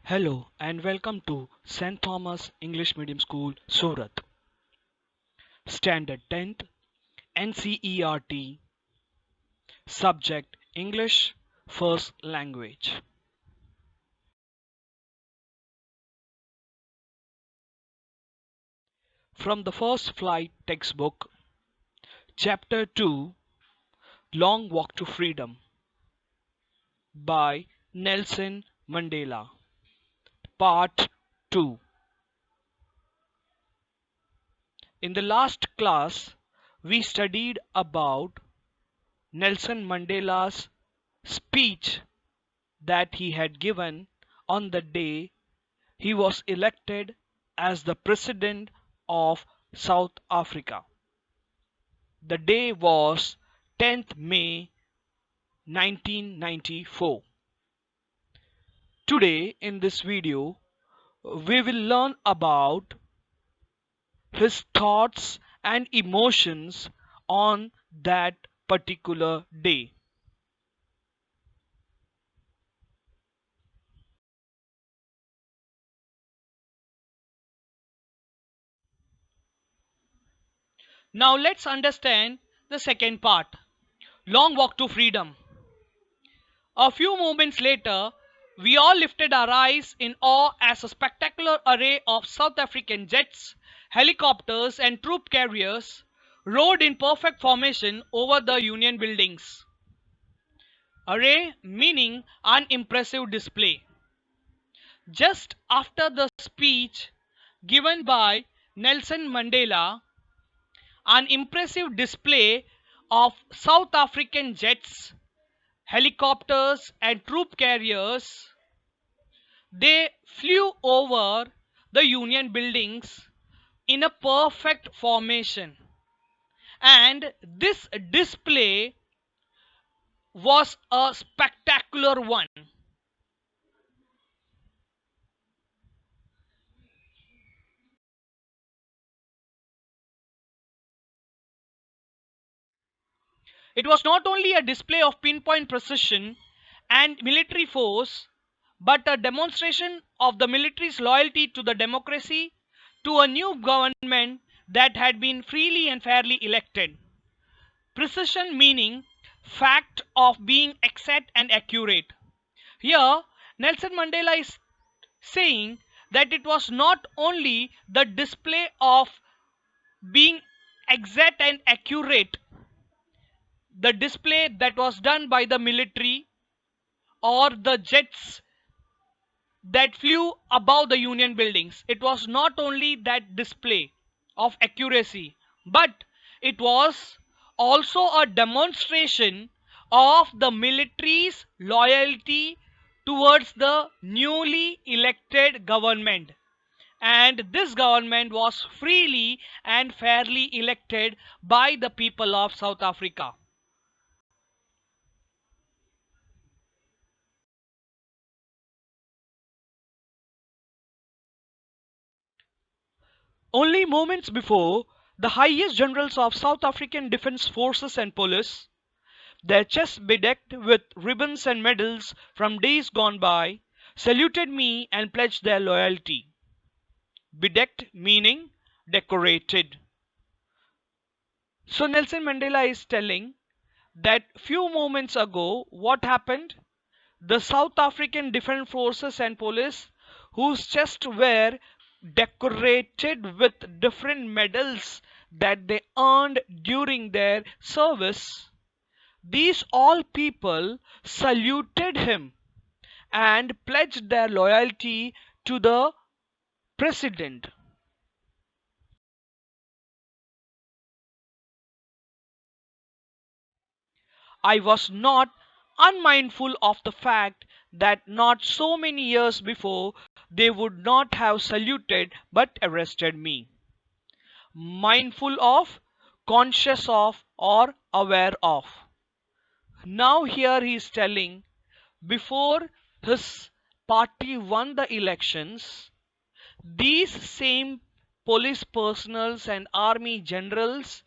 Hello and welcome to St. Thomas English Medium School, Surat. Standard 10th, NCERT, Subject English, First Language. From the First Flight textbook, Chapter 2, Long Walk to Freedom by Nelson Mandela. Part 2. In the last class, we studied about Nelson Mandela's speech that he had given on the day he was elected as the President of South Africa. The day was 10th May 1994. Today in this video, we will learn about his thoughts and emotions on that particular day. Now let's understand the second part, Long Walk to Freedom. A few moments later, we all lifted our eyes in awe as a spectacular array of South African jets, helicopters, and troop carriers rode in perfect formation over the Union buildings. Array meaning unimpressive display. Just after the speech given by Nelson Mandela, an impressive display of South African jets, helicopters, and troop carriers. They flew over the Union buildings in a perfect formation, and this display was a spectacular one. It was not only a display of pinpoint precision and military force, but a demonstration of the military's loyalty to the democracy, to a new government that had been freely and fairly elected. Precision meaning fact of being exact and accurate. Here, Nelson Mandela is saying that it was not only the display of being exact and accurate, the display that was done by the military or the jets that flew above the Union buildings. It was not only that display of accuracy, but it was also a demonstration of the military's loyalty towards the newly elected government. And this government was freely and fairly elected by the people of South Africa. Only moments before, the highest generals of South African Defence Forces and Police, their chests bedecked with ribbons and medals from days gone by, saluted me and pledged their loyalty. Bedecked meaning decorated. So Nelson Mandela is telling that few moments ago, what happened? The South African Defence Forces and Police, whose chests were decorated with different medals that they earned during their service, these all people saluted him and pledged their loyalty to the president. I was not unmindful of the fact that not so many years before they would not have saluted but arrested me. Mindful of, conscious of, or aware of. Now, here he is telling before his party won the elections, these same police personals and army generals,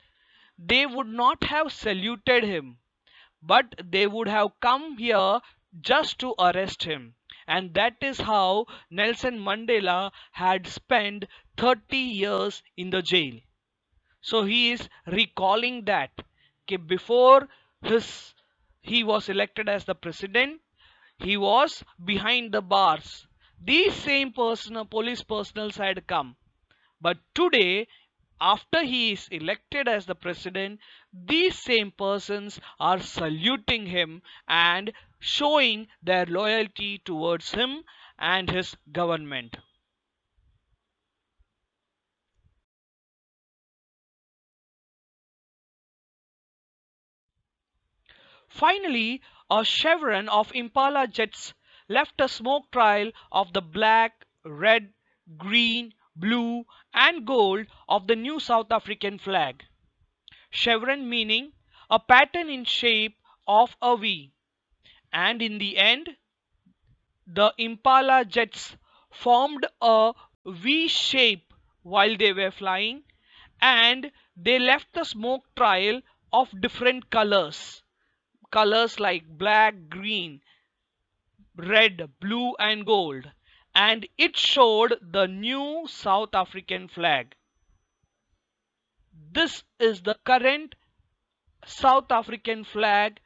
they would not have saluted him, but they would have come here just to arrest him. And that is how Nelson Mandela had spent 30 years in the jail. So he is recalling that before his he was elected as the president, he was behind the bars. These same police personals had come, but today, after he is elected as the president, these same persons are saluting him and showing their loyalty towards him and his government. Finally, a chevron of Impala jets left a smoke trail of the black, red, green, blue, and gold of the new South African flag. Chevron meaning a pattern in shape of a V. And in the end, the Impala jets formed a V shape while they were flying, and they left the smoke trail of different colors. Colors like black, green, red, blue, and gold. And it showed the new South African flag. This is the current South African flag.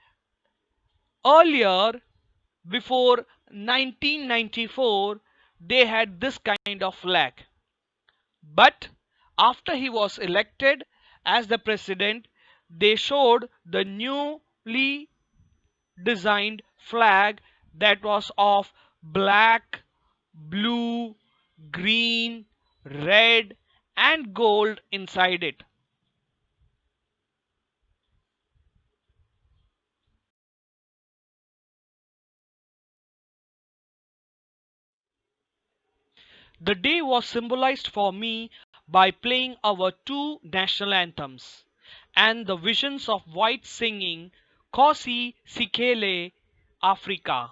Earlier, before 1994, they had this kind of flag. But after he was elected as the president, they showed the newly designed flag that was of black, blue, green, red, and gold inside it. The day was symbolized for me by playing our two national anthems and the visions of whites singing Kosi Sikele Africa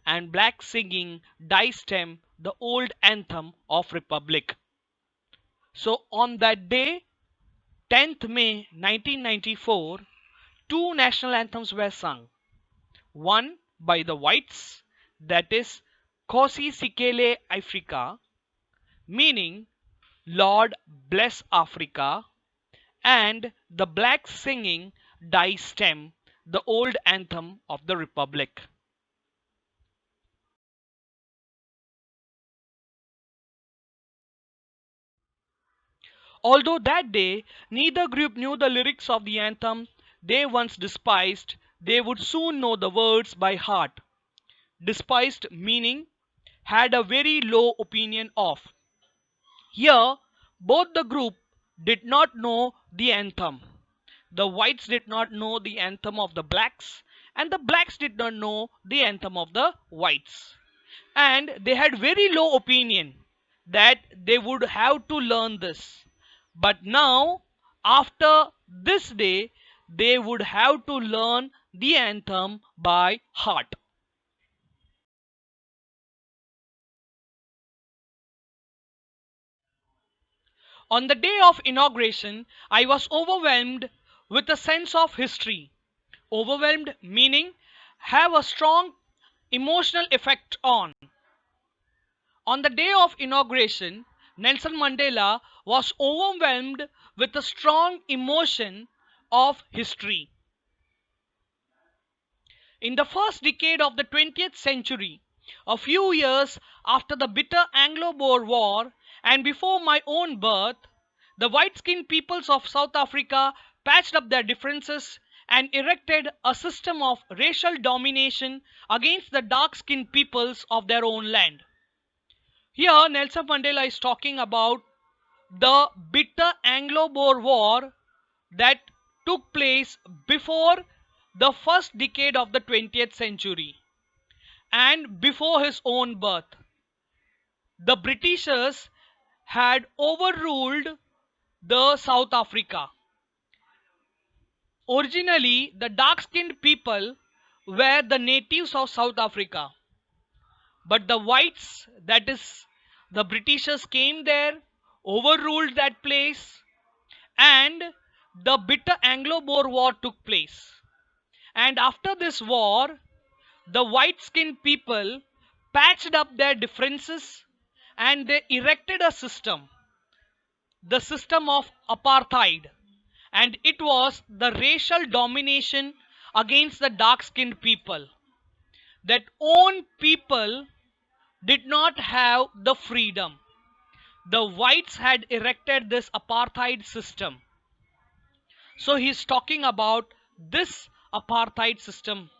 and blacks singing Die Stem, the old anthem of Republic. So on that day, 10th May 1994, two national anthems were sung. One by the whites, that is Kosi Sikele Africa, meaning Lord bless Africa, and the blacks singing Die Stem, the old anthem of the Republic. Although that day neither group knew the lyrics of the anthem they once despised, they would soon know the words by heart. Despised meaning had a very low opinion of. Here, both the group did not know the anthem. The whites did not know the anthem of the blacks, and the blacks did not know the anthem of the whites. And they had very low opinion that they would have to learn this. But now, after this day, they would have to learn the anthem by heart. On the day of inauguration, I was overwhelmed with a sense of history. Overwhelmed meaning have a strong emotional effect on. On the day of inauguration, Nelson Mandela was overwhelmed with a strong emotion of history. In the first decade of the 20th century, a few years after the bitter Anglo-Boer War and before my own birth, the white-skinned peoples of South Africa patched up their differences and erected a system of racial domination against the dark-skinned peoples of their own land. Here, Nelson Mandela is talking about the bitter Anglo-Boer War that took place before the first decade of the 20th century and before his own birth. The Britishers had overruled the South Africa. Originally, the dark-skinned people were the natives of South Africa, but the whites, that is, the Britishers came there, overruled that place, and the bitter Anglo-Boer War took place. And after this war, the white skinned people patched up their differences, and they erected a system, the system of apartheid. And it was the racial domination against the dark skinned people. That own people did not have the freedom. The whites had erected this apartheid system. So he's talking about this apartheid system.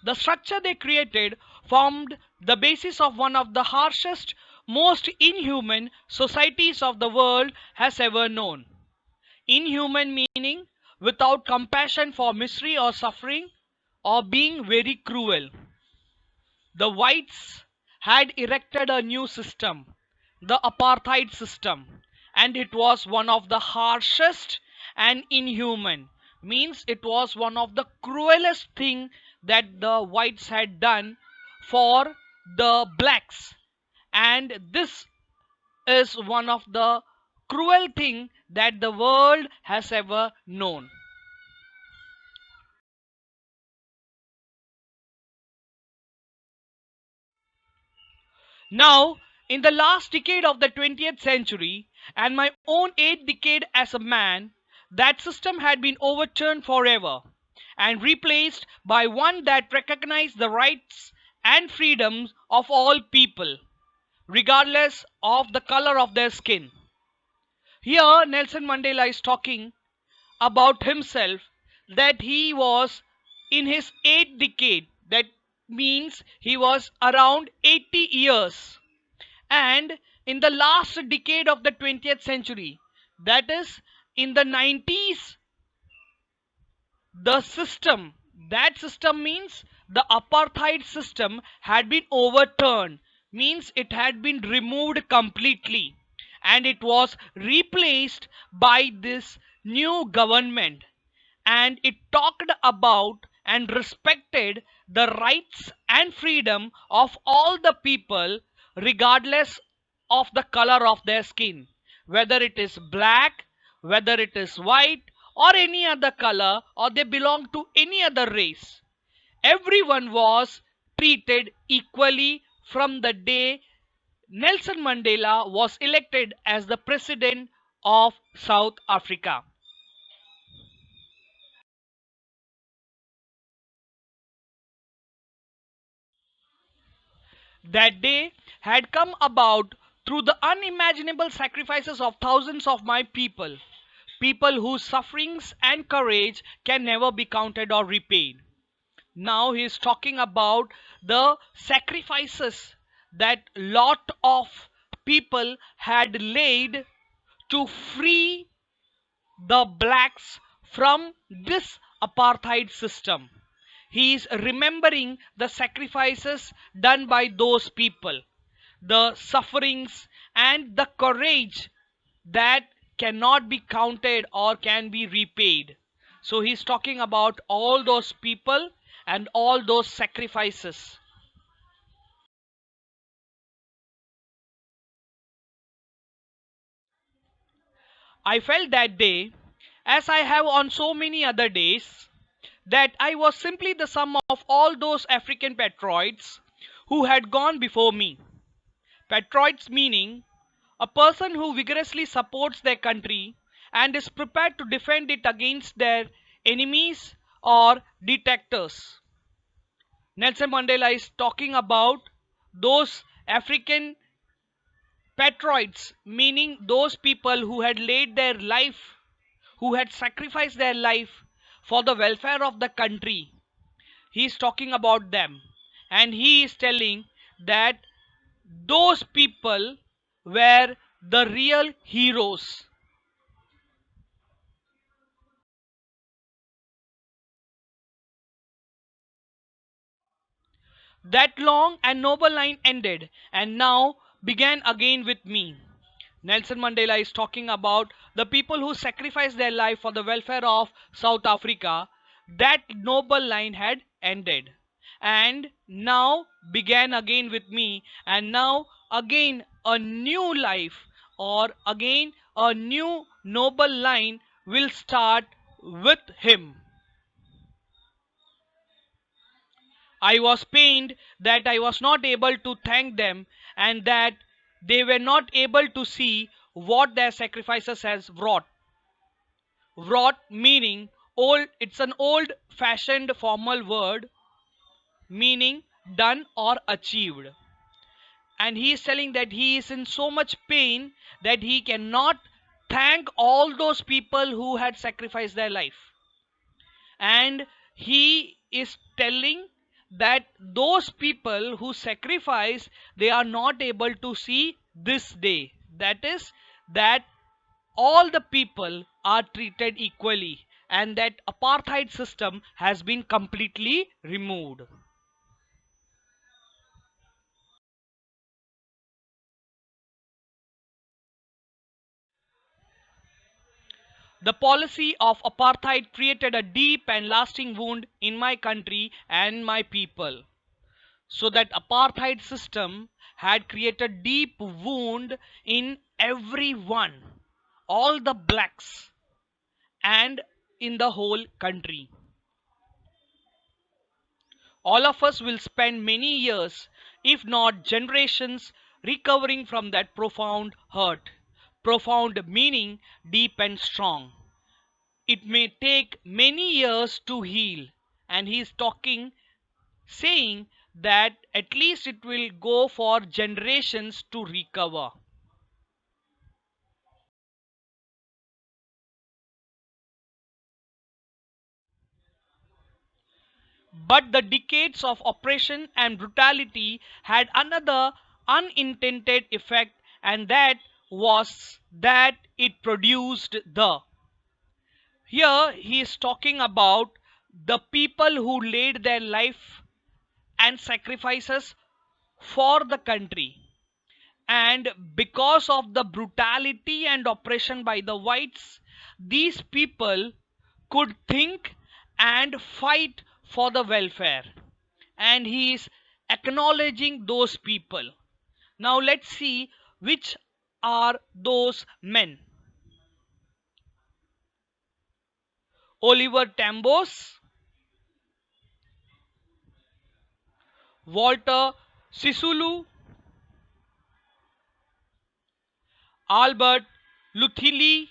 The structure they created formed the basis of one of the harshest, most inhuman societies of the world has ever known. Inhuman meaning without compassion for misery or suffering, or being very cruel. The whites had erected a new system, the apartheid system, and it was one of the harshest and inhuman. Means it was one of the cruelest thing that the whites had done for the blacks. And this is one of the cruel thing that the world has ever known. Now, in the last decade of the 20th century, and my own eighth decade as a man, that system had been overturned forever and replaced by one that recognized the rights and freedoms of all people, regardless of the color of their skin. Here, Nelson Mandela is talking about himself that he was in his eighth decade. That means he was around 80 years. And in the last decade of the 20th century, that is in the 90s, the system, that system means the apartheid system had been overturned, means it had been removed completely, and it was replaced by this new government. And it talked about and respected the rights and freedom of all the people, regardless of the color of their skin, whether it is black, whether it is white, or any other color, or they belong to any other race. Everyone was treated equally from the day Nelson Mandela was elected as the president of South Africa. That day had come about through the unimaginable sacrifices of thousands of my people, people whose sufferings and courage can never be counted or repaid. Now he is talking about the sacrifices that lot of people had laid to free the blacks from this apartheid system. He is remembering the sacrifices done by those people, the sufferings and the courage that cannot be counted or can be repaid. So he's talking about all those people and all those sacrifices. I felt that day, as I have on so many other days, that I was simply the sum of all those African patriots who had gone before me. Patriots meaning a person who vigorously supports their country and is prepared to defend it against their enemies or detractors. Nelson Mandela is talking about those African patriots, meaning those people who had laid their life, who had sacrificed their life for the welfare of the country. He is talking about them, and he is telling that those people were the real heroes. That long and noble line ended and now began again with me. Nelson Mandela is talking about the people who sacrificed their life for the welfare of South Africa. That noble line had ended and now began again with me, and now again a new life, or again a new noble line will start with him. I was pained that I was not able to thank them and that they were not able to see what their sacrifices has wrought. Wrought meaning old, it's an old fashioned formal word meaning done or achieved. And he is telling that he is in so much pain that he cannot thank all those people who had sacrificed their life. And he is telling that those people who sacrifice, they are not able to see this day, that is, that all the people are treated equally and that apartheid system has been completely removed. The policy of apartheid created a deep and lasting wound in my country and my people. So that apartheid system had created deep wound in everyone, all the blacks, and in the whole country. All of us will spend many years, if not generations, recovering from that profound hurt. Profound meaning deep and strong. It may take many years to heal. And he is talking, saying that at least it will go for generations to recover. But the decades of oppression and brutality had another unintended effect, and that was that it produced the. Here he is talking about the people who laid their life and sacrifices for the country. And because of the brutality and oppression by the whites, these people could think and fight for the welfare. And he is acknowledging those people. Now let's see which are those men. Oliver Tambos, Walter Sisulu, Albert Luthili,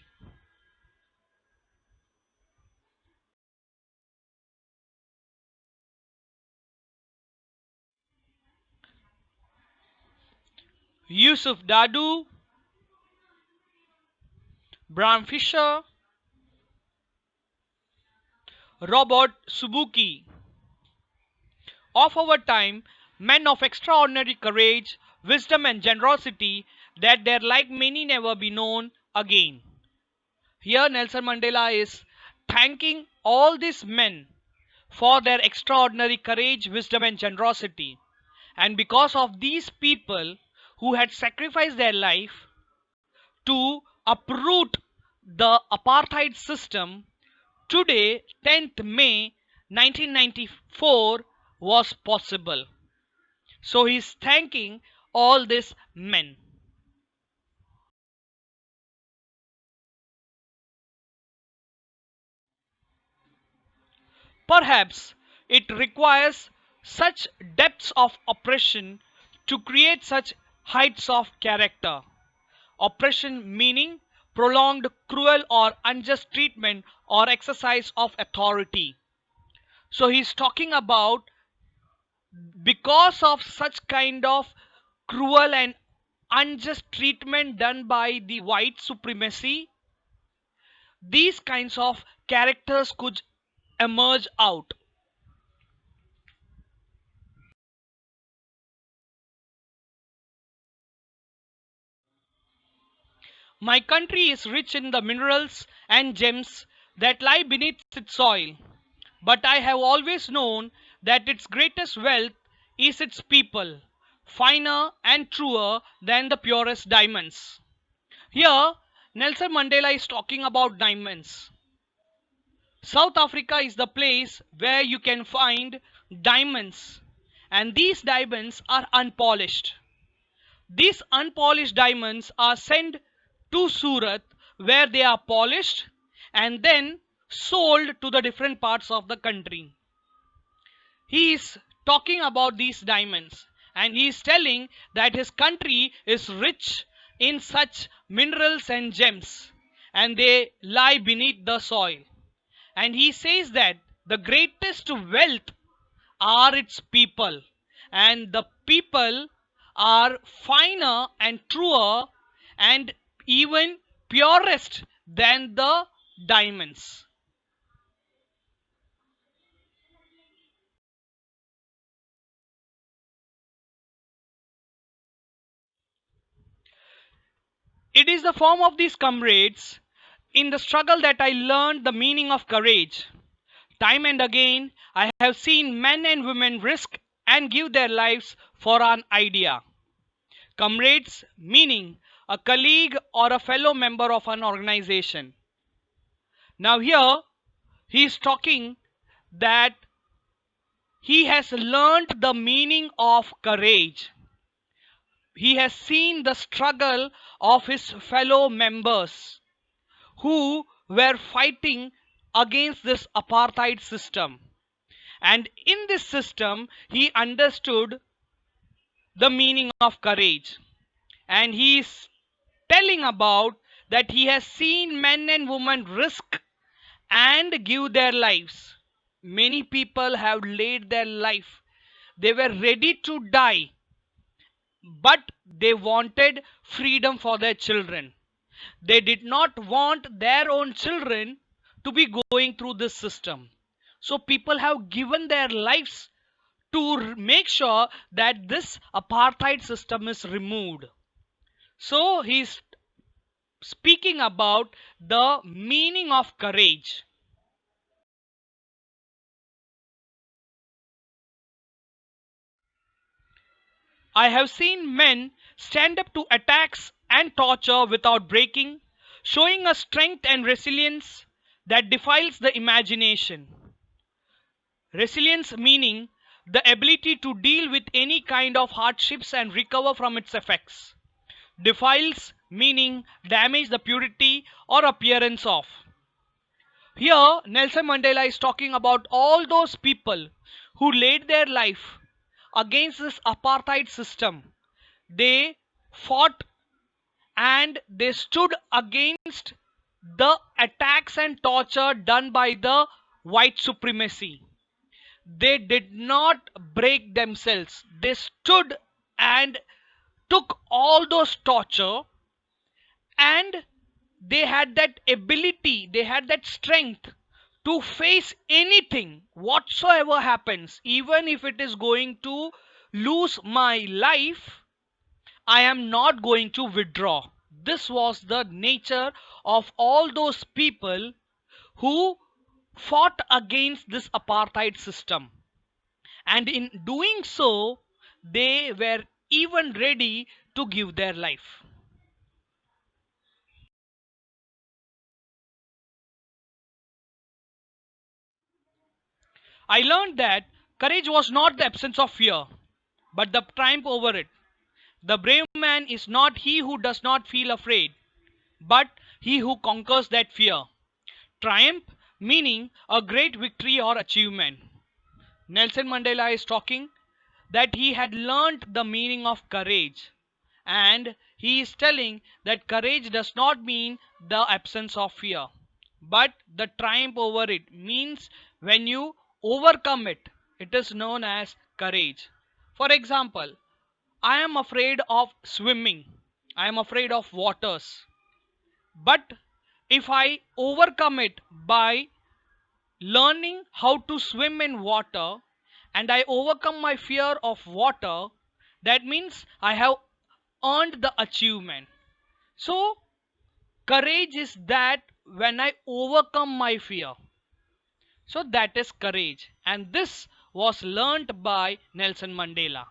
Yusuf Dadu, Bram Fisher, Robert Subuki. Of our time, men of extraordinary courage, wisdom, and generosity, that their like many never be known again. Here, Nelson Mandela is thanking all these men for their extraordinary courage, wisdom, and generosity. And because of these people who had sacrificed their life to uproot the apartheid system, today, 10th May 1994, was possible. So he's thanking all these men. Perhaps it requires such depths of oppression to create such heights of character. Oppression meaning prolonged, cruel, or unjust treatment or exercise of authority. So he's talking about because of such kind of cruel and unjust treatment done by the white supremacy, these kinds of characters could emerge out. My country is rich in the minerals and gems that lie beneath its soil, but I have always known that its greatest wealth is its people, finer and truer than the purest diamonds. Here, Nelson Mandela is talking about diamonds. South Africa is the place where you can find diamonds, and these diamonds are unpolished. These unpolished diamonds are sent to Surat where they are polished and then sold to the different parts of the country. He is talking about these diamonds, and he is telling that his country is rich in such minerals and gems, and they lie beneath the soil. And he says that the greatest wealth are its people, and the people are finer and truer and even purest than the diamonds. It is the form of these comrades in the struggle that I learned the meaning of courage. Time and again, I have seen men and women risk and give their lives for an idea. Comrades meaning a colleague or a fellow member of an organization. Now, here he is talking that he has learned the meaning of courage. He has seen the struggle of his fellow members who were fighting against this apartheid system. And in this system, he understood the meaning of courage. And he is telling about that he has seen men and women risk and give their lives. Many people have laid their life. They were ready to die, but they wanted freedom for their children. They did not want their own children to be going through this system. So people have given their lives to make sure that this apartheid system is removed. So he's speaking about the meaning of courage. I have seen men stand up to attacks and torture without breaking, showing a strength and resilience that defiles the imagination. Resilience meaning the ability to deal with any kind of hardships and recover from its effects. Defiles meaning damage the purity or appearance of. Here, Nelson Mandela is talking about all those people who laid their life against this apartheid system. They fought and they stood against the attacks and torture done by the white supremacy. They did not break themselves. They stood and took all those torture, and they had that ability, they had that strength to face anything whatsoever happens. Even if it is going to lose my life, I am not going to withdraw. This was the nature of all those people who fought against this apartheid system. And in doing so, they were even ready to give their life. I learned that courage was not the absence of fear, but the triumph over it. The brave man is not he who does not feel afraid, but he who conquers that fear. Triumph meaning a great victory or achievement. Nelson Mandela is talking that he had learnt the meaning of courage, and he is telling that courage does not mean the absence of fear, but the triumph over it means when you overcome it, it is known as courage. For example, I am afraid of swimming, I am afraid of waters, but if I overcome it by learning how to swim in water and I overcome my fear of water, that means I have earned the achievement. So, courage is that when I overcome my fear. So, that is courage. And this was learnt by Nelson Mandela.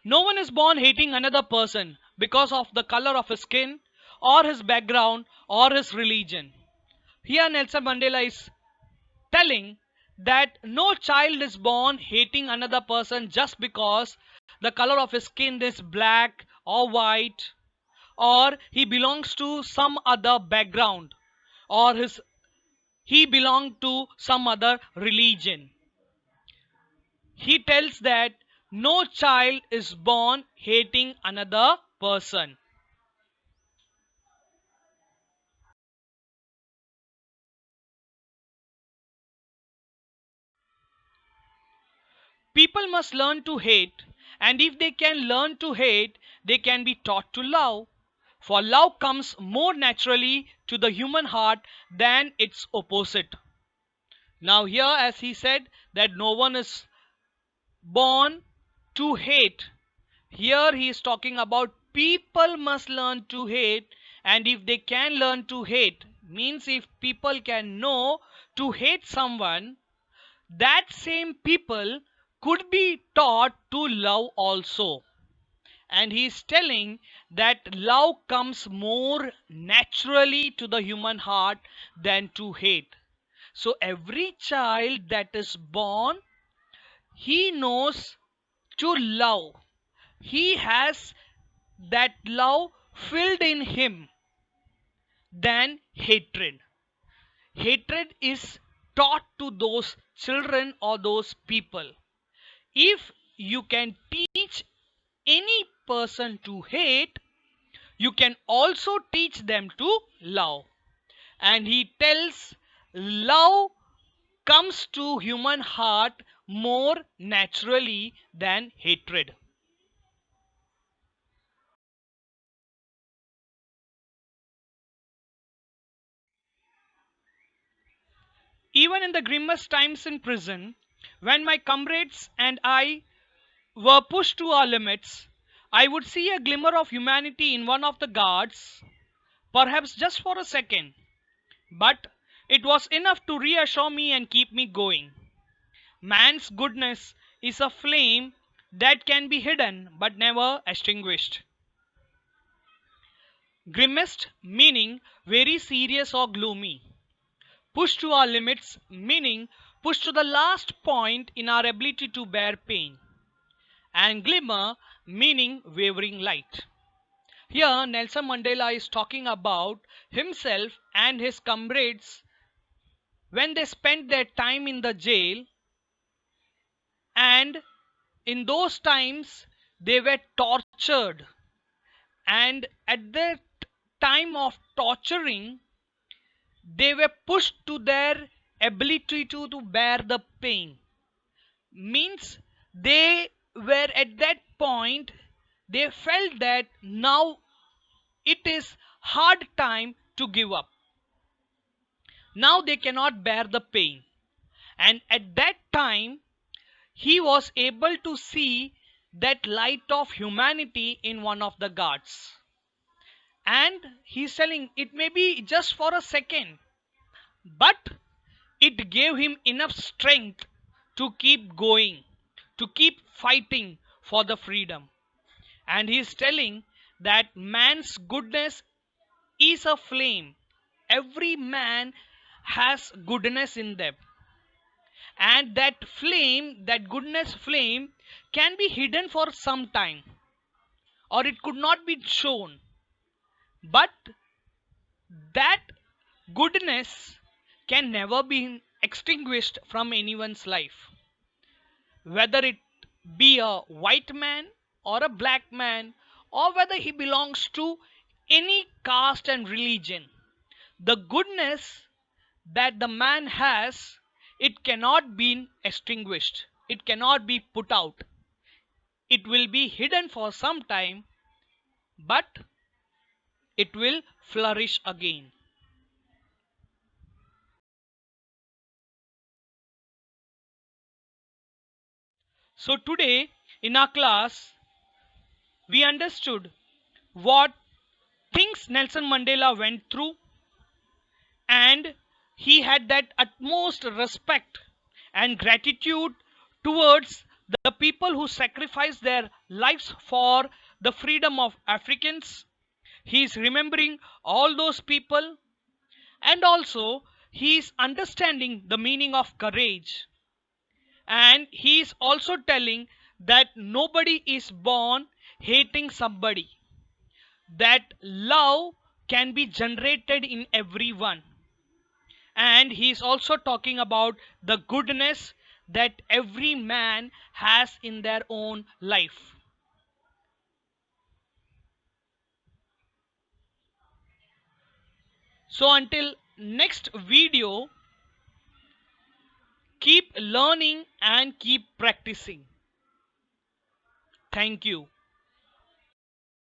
No one is born hating another person because of the color of his skin or his background or his religion. Here, Nelson Mandela is telling that no child is born hating another person just because the color of his skin is black or white, or he belongs to some other background, or he belonged to some other religion. He tells that no child is born hating another person. People must learn to hate, and if they can learn to hate, they can be taught to love. For love comes more naturally to the human heart than its opposite. Now, here, as he said, that no one is born to hate. Here, he is talking about people must learn to hate, and if they can learn to hate, means if people can know to hate someone, that same people could be taught to love also. And he is telling that love comes more naturally to the human heart than to hate. So every child that is born, he knows to love. He has that love filled in him than hatred. Hatred is taught to those children or those people. If you can teach any person to hate, you can also teach them to love. And he tells love comes to human heart more naturally than hatred. Even in the grimmest times in prison, when my comrades and I were pushed to our limits, I would see a glimmer of humanity in one of the guards, perhaps just for a second, but it was enough to reassure me and keep me going. Man's goodness is a flame that can be hidden but never extinguished. Grimmest meaning very serious or gloomy. Pushed to our limits meaning pushed to the last point in our ability to bear pain. And glimmer meaning wavering light. Here, Nelson Mandela is talking about himself and his comrades when they spent their time in the jail, and in those times they were tortured, and at the time of torturing they were pushed to their ability to bear the pain. Means they were at that point, they felt that now it is hard time to give up. Now they cannot bear the pain. And at that time, he was able to see that light of humanity in one of the guards. And he's telling it may be just for a second, but it gave him enough strength to keep going, to keep fighting for the freedom. And he's telling that man's goodness is a flame. Every man has goodness in them, and that flame, that goodness flame, can be hidden for some time, or it could not be shown, but that goodness can never be extinguished from anyone's life, whether it be a white man or a black man, or whether he belongs to any caste and religion. The goodness that the man has, it cannot be extinguished, it cannot be put out. It will be hidden for some time, but it will flourish again. So today in our class, we understood what things Nelson Mandela went through, and he had that utmost respect and gratitude towards the people who sacrificed their lives for the freedom of Africans. He is remembering all those people, and also he is understanding the meaning of courage. And he is also telling that nobody is born hating somebody, that love can be generated in everyone. And he is also talking about the goodness that every man has in their own life. So until next video, keep learning and keep practicing. Thank you.